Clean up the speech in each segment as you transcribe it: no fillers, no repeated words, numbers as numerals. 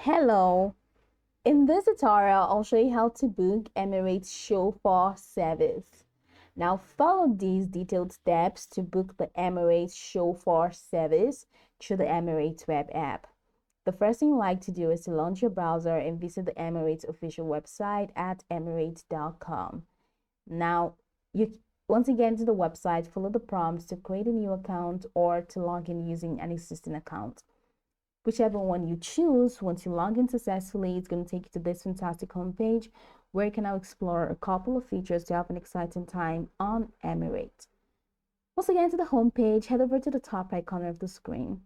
Hello, in this tutorial, I'll show you how to book Emirates Chauffeur Service. Now follow these detailed steps to book the Emirates Chauffeur Service through the Emirates web app. The first thing you like to do is to launch your browser and visit the Emirates official website at emirates.com. Now, once you get into the website, follow the prompts to create a new account or to log in using an existing account. Whichever one you choose, once you log in successfully, it's going to take you to this fantastic homepage where you can now explore a couple of features to have an exciting time on Emirates. Once you get into the homepage, head over to the top right corner of the screen.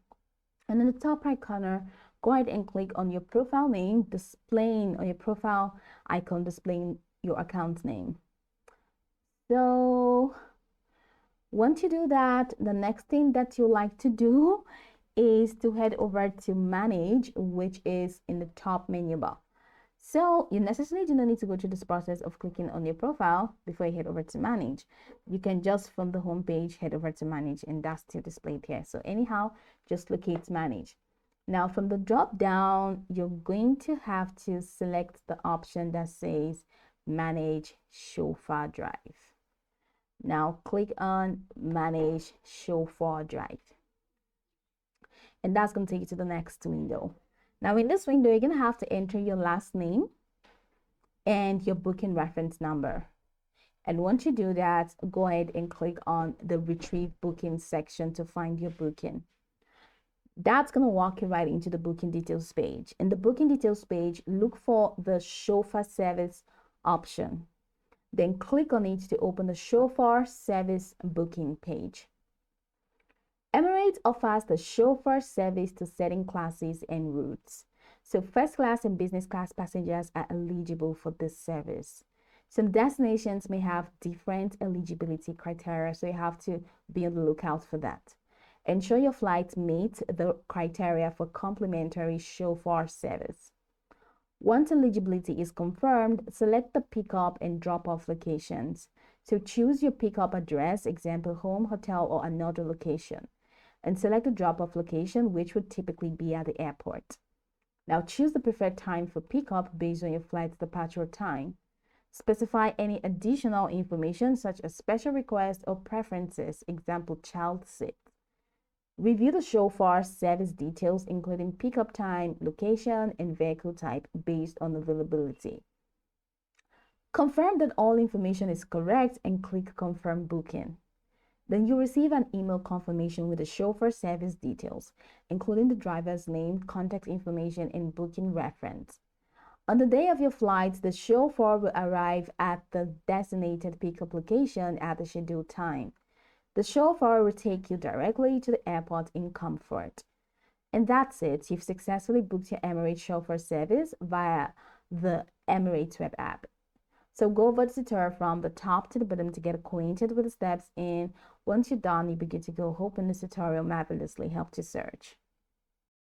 And in the top right corner, go ahead and click on your profile name, or your profile icon displaying your account name. So once you do that, the next thing that you like to do is to head over to manage, which is in the top menu bar. So you necessarily do not need to go through this process of clicking on your profile before you head over to manage. You can just from the home page head over to manage, and that's still displayed here. So anyhow, just locate manage. Now from the drop down, you're going to have to select the option that says manage chauffeur drive. Now click on manage chauffeur drive, and that's going to take you to the next window. Now in this window, you're going to have to enter your last name and your booking reference number. And once you do that, go ahead and click on the retrieve booking section to find your booking. That's going to walk you right into the booking details page. In the booking details page, look for the chauffeur service option. Then click on it to open the chauffeur service booking page. Emirates offers the chauffeur service to certain classes and routes. So first class and business class passengers are eligible for this service. Some destinations may have different eligibility criteria, so you have to be on the lookout for that. Ensure your flights meet the criteria for complimentary chauffeur service. Once eligibility is confirmed, select the pickup and drop-off locations. So choose your pickup address, example home, hotel, or another location, and select the drop-off location, which would typically be at the airport. Now choose the preferred time for pickup based on your flight's departure time. Specify any additional information such as special requests or preferences, example child seat. Review the chauffeur service details, including pickup time, location, and vehicle type based on availability. Confirm that all information is correct and click confirm booking. Then you'll receive an email confirmation with the chauffeur service details, including the driver's name, contact information, and booking reference. On the day of your flight, the chauffeur will arrive at the designated pickup location at the scheduled time. The chauffeur will take you directly to the airport in comfort. And that's it. You've successfully booked your Emirates Chauffeur Service via the Emirates web app. So go over the tutorial from the top to the bottom to get acquainted with the steps, and once you're done, you'll be good to go. Hoping this tutorial marvelously helped you search.